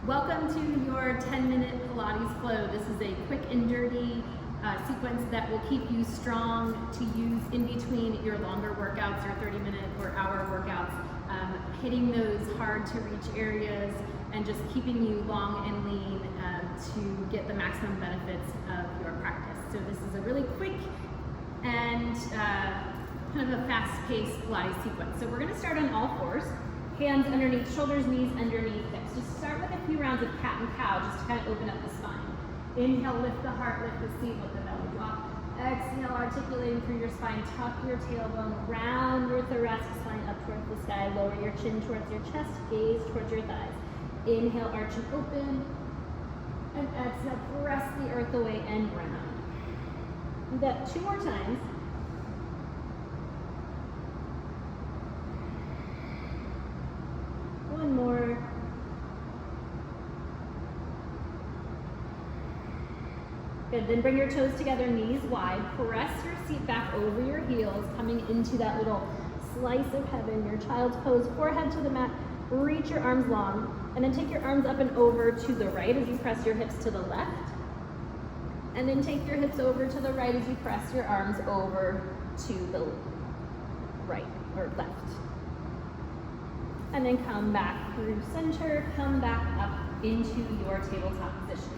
Welcome to your 10-minute Pilates flow. This is a quick and dirty sequence that will keep you strong to use in between your longer workouts, your 30-minute or hour workouts, hitting those hard to reach areas and just keeping you long and lean to get the maximum benefits of your practice. So this is a really quick and kind of a fast-paced Pilates sequence. So we're going to start on all fours. Hands underneath shoulders, knees underneath hips. Just start with a few rounds of cat and cow just to kind of open up the spine. Inhale, lift the heart, lift the seat, let the belly drop. Exhale, articulating through your spine. Tuck your tailbone, round your thoracic spine up towards the sky. Lower your chin towards your chest, gaze towards your thighs. Inhale, arch and open. And exhale, press the earth away and round. Do that 2 more times. One more. Good, then bring your toes together, knees wide. Press your seat back over your heels, coming into that little slice of heaven, your child's pose, forehead to the mat. Reach your arms long, and then take your arms up and over to the right as you press your hips to the left. And then take your hips over to the right as you press your arms over to the right or left. And then come back through center, come back up into your tabletop position.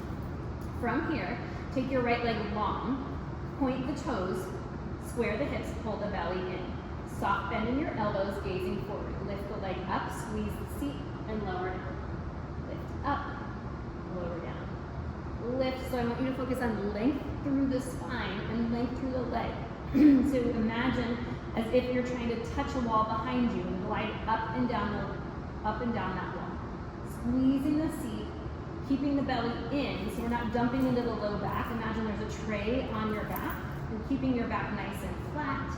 From here, take your right leg long, point the toes, square the hips, pull the belly in. Soft bend in your elbows, gazing forward. Lift the leg up, squeeze the seat, and lower down. Lift up, lower down. Lift, so I want you to focus on length through the spine and length through the leg. So imagine as if you're trying to touch a wall behind you and glide up and down that wall. Squeezing the seat, keeping the belly in, so we're not dumping into the low back. Imagine there's a tray on your back, and keeping your back nice and flat,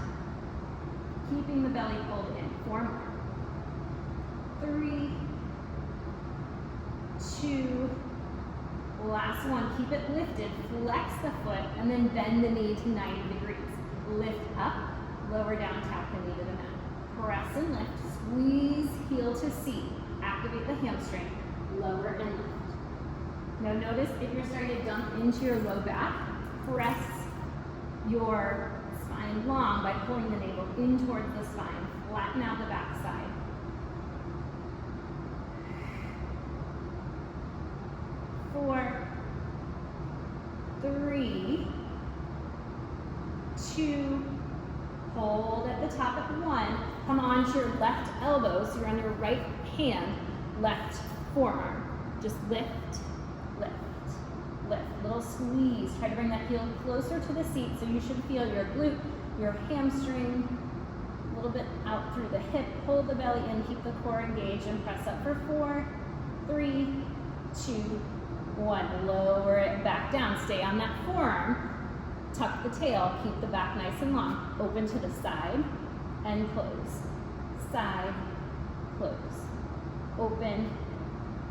keeping the belly pulled in. 4 more. 3, 2, last one. Keep it lifted, flex the foot, and then bend the knee to 90 degrees. Lift up, lower down, tap the knee to the mat. Press and lift, squeeze heel to seat, activate the hamstring, lower and lift. Now notice if you're starting to dump into your low back, press your spine long by pulling the navel in towards the spine. Flatten out the back side. 4, 3, 2, hold at the top at 1. Come onto your left elbow, so you're on your right hand, left forearm. Just lift, lift, lift. Little squeeze. Try to bring that heel closer to the seat, so you should feel your glute, your hamstring, a little bit out through the hip. Hold the belly in, keep the core engaged, and press up for 4, 3, 2, 1. Lower it back down. Stay on that forearm. Tuck the tail, keep the back nice and long. Open to the side and close. Side, close. Open.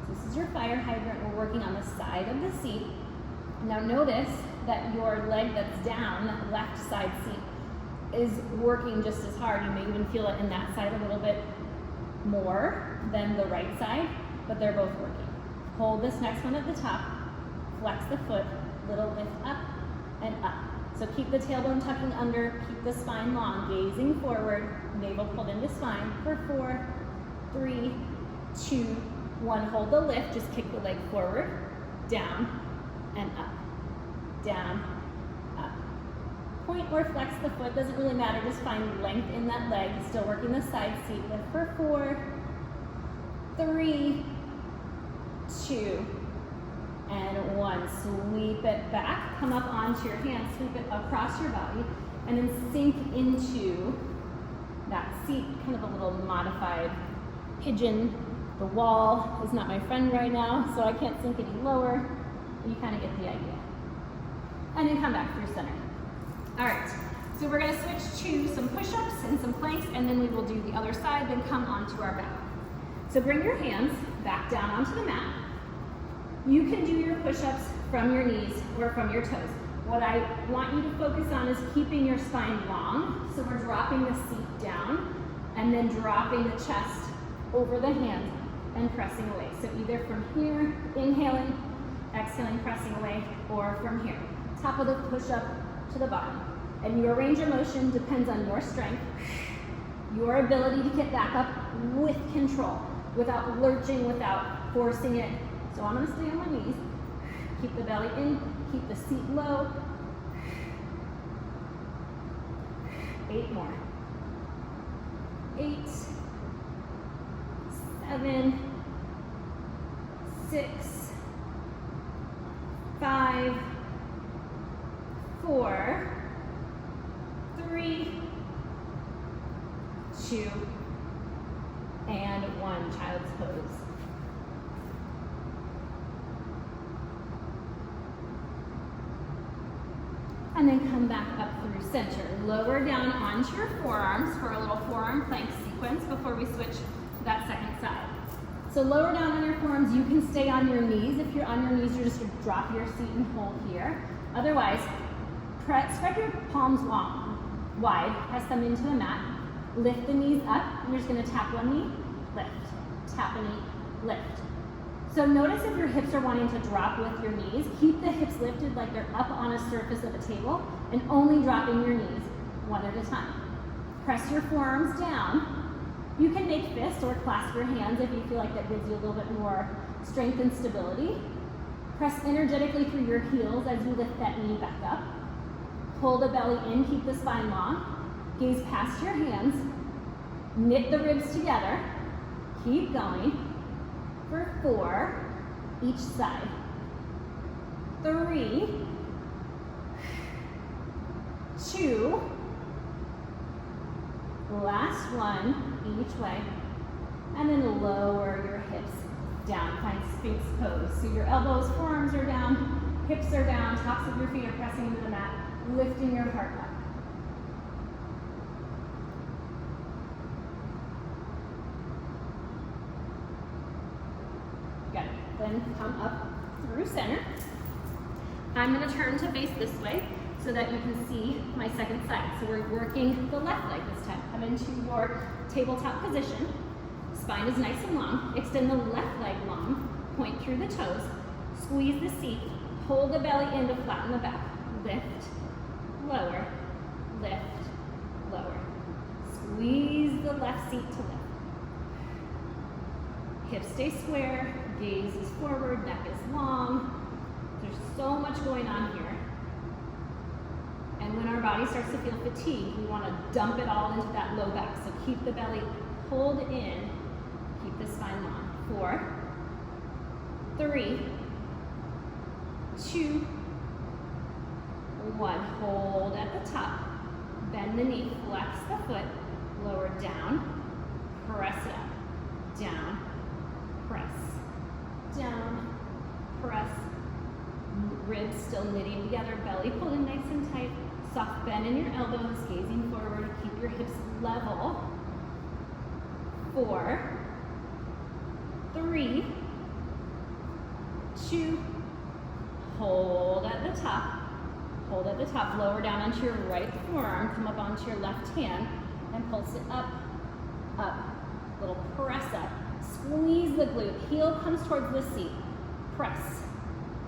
This is your fire hydrant. We're working on the side of the seat. Now notice that your leg that's down, that left side seat, is working just as hard. You may even feel it in that side a little bit more than the right side, but they're both working. Hold this next one at the top. Flex the foot, little lift up and up. So keep the tailbone tucking under, keep the spine long, gazing forward, navel pulled into spine for 4, 3, 2, 1. Hold the lift, just kick the leg forward, down, and up, down, up. Point or flex the foot, doesn't really matter, just find length in that leg. Still working the side seat. Lift for 4, 3, 2, and 1. Sweep it back, come up onto your hands, sweep it across your body, and then sink into that seat, kind of a little modified pigeon. The wall is not my friend right now, so I can't sink any lower. You kind of get the idea. And then come back through center. All right, so we're gonna switch to some push-ups and some planks, and then we will do the other side, then come onto our back. So bring your hands back down onto the mat. You can do your push-ups from your knees or from your toes. What I want you to focus on is keeping your spine long. So we're dropping the seat down and then dropping the chest over the hands and pressing away. So either from here, inhaling, exhaling, pressing away, or from here. Top of the push-up to the bottom. And your range of motion depends on your strength, your ability to get back up with control, without lurching, without forcing it. So I'm gonna stay on my knees. Keep the belly in, keep the seat low. 8 more. 8, 7, 6, 5, 4, 3, 2, and 1. Child's pose. And then come back up through center. Lower down onto your forearms for a little forearm plank sequence before we switch to that second side. So lower down on your forearms, you can stay on your knees. If you're on your knees, you're just gonna drop your seat and hold here. Otherwise, spread your palms wide, press them into the mat, lift the knees up, and you're just gonna tap one knee, lift, tap a knee, lift. So notice if your hips are wanting to drop with your knees, keep the hips lifted like they're up on a surface of a table and only dropping your knees one at a time. Press your forearms down. You can make fists or clasp your hands if you feel like that gives you a little bit more strength and stability. Press energetically through your heels as you lift that knee back up. Pull the belly in, keep the spine long. Gaze past your hands. Knit the ribs together. Keep going. For 4, each side. 3, 2, last one, each way. And then lower your hips down, find Sphinx pose. So your elbows, forearms are down, hips are down, tops of your feet are pressing into the mat, lifting your heart up. Good. Then come up through center. I'm going to turn to face this way so that you can see my second side. So we're working the left leg this time. Come into your tabletop position. Spine is nice and long. Extend the left leg long. Point through the toes. Squeeze the seat. Pull the belly in to flatten the back. Lift, lower, lift, lower. Squeeze the left seat to lift. Hips stay square. Gaze is forward. Neck is long. There's so much going on here. And when our body starts to feel fatigued, we want to dump it all into that low back. So keep the belly pulled in. Keep the spine long. 4, 3, 2, 1. Hold at the top. Bend the knee. Flex the foot. Lower down. Press it up. Down. Press. Down. Press. Ribs still knitting together. Belly pulled in nice and tight. Soft bend in your elbows, gazing forward. Keep your hips level. 4, 3, 2, hold at the top. Hold at the top. Lower down onto your right forearm. Come up onto your left hand and pulse it up, up. Little press up. Squeeze the glute. Heel comes towards the seat. Press.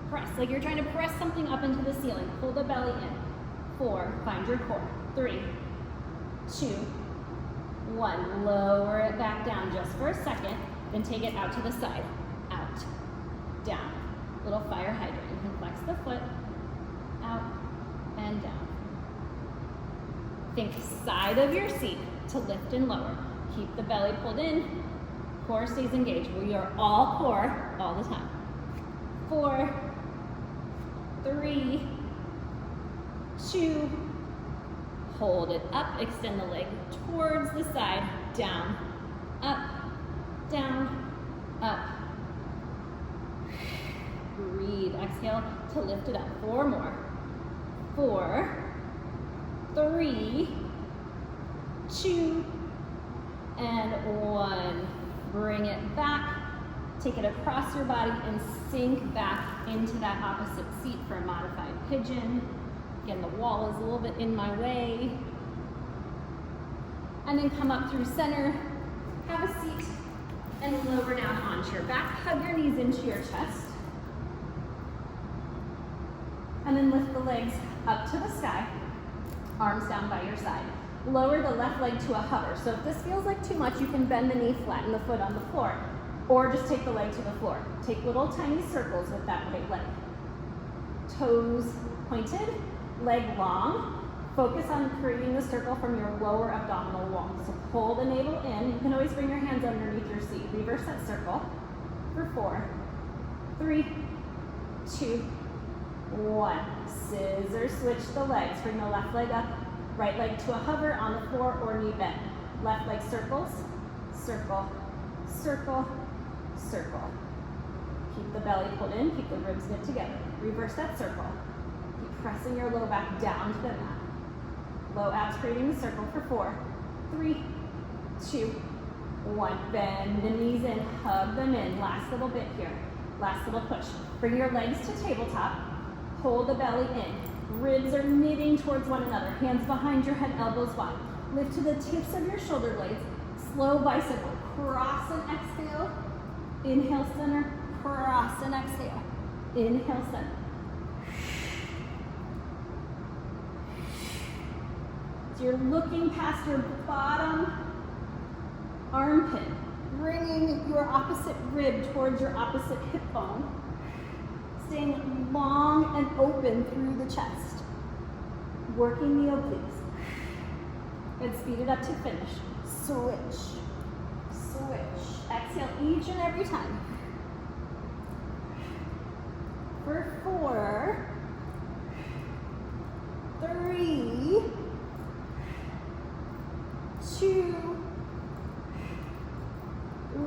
Press. Like you're trying to press something up into the ceiling. Pull the belly in. 4, find your core. 3, 2, 1. Lower it back down just for a second. Then take it out to the side. Out. Down. Little fire hydrant. You can flex the foot. Out and down. Think side of your seat to lift and lower. Keep the belly pulled in. Core stays engaged. We are all core all the time. 4, 3, 2, hold it up, extend the leg towards the side, down, up, down, up. Breathe, exhale to lift it up. 4 more. 4, 3, 2, and 1. Bring it back, take it across your body and sink back into that opposite seat for a modified pigeon. Again, the wall is a little bit in my way. And then come up through center, have a seat, and lower down onto your back. Hug your knees into your chest. And then lift the legs up to the sky, arms down by your side. Lower the left leg to a hover. So if this feels like too much, you can bend the knee, flatten the foot on the floor, or just take the leg to the floor. Take little tiny circles with that right leg. Toes pointed, leg long. Focus on creating the circle from your lower abdominal wall. So pull the navel in. You can always bring your hands underneath your seat. Reverse that circle for 4, 3, 2, 1. Scissor switch the legs. Bring the left leg up, right leg to a hover on the floor or knee bend. Left leg circles, circle, circle, circle. Keep the belly pulled in, keep the ribs knit together. Reverse that circle. Keep pressing your low back down to the mat. Low abs creating the circle for 4, 3, 2, 1. Bend the knees in, hug them in. Last little bit here. Last little push. Bring your legs to tabletop. Hold the belly in. Ribs are knitting towards one another. Hands behind your head, elbows wide. Lift to the tips of your shoulder blades. Slow bicycle. Cross and exhale. Inhale, center. Cross and exhale. Inhale, center. So you're looking past your bottom armpit, bringing your opposite rib towards your opposite hip bone, staying long and open through the chest, working the obliques. Good, speed it up to finish. Switch, switch. Exhale each and every time. For 4, 3, 2,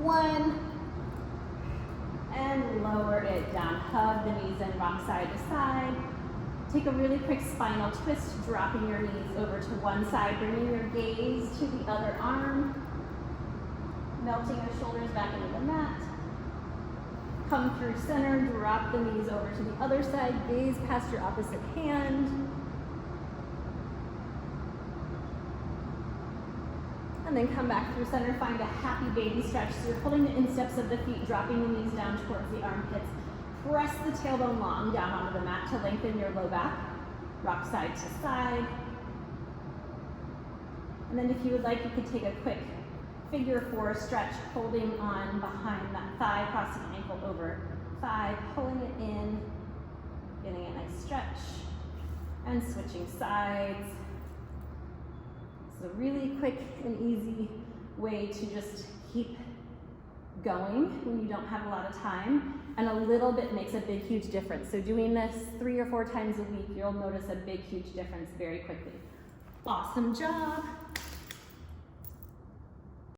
1, and lower it down. Hug the knees and rock side to side. Take a really quick spinal twist, dropping your knees over to one side, bringing your gaze to the other arm, melting your shoulders back into the mat. Come through center, drop the knees over to the other side, gaze past your opposite hand. And then come back through center, find a happy baby stretch. So you're holding the insteps of the feet, dropping the knees down towards the armpits. Press the tailbone long down onto the mat to lengthen your low back. Rock side to side. And then if you would like, you could take a quick figure 4 stretch, holding on behind that thigh, crossing ankle over thigh, pulling it in, getting a nice stretch, and switching sides. So really quick and easy way to just keep going when you don't have a lot of time, and a little bit makes a big, huge difference. So doing this 3 or 4 times a week, you'll notice a big, huge difference very quickly. Awesome job.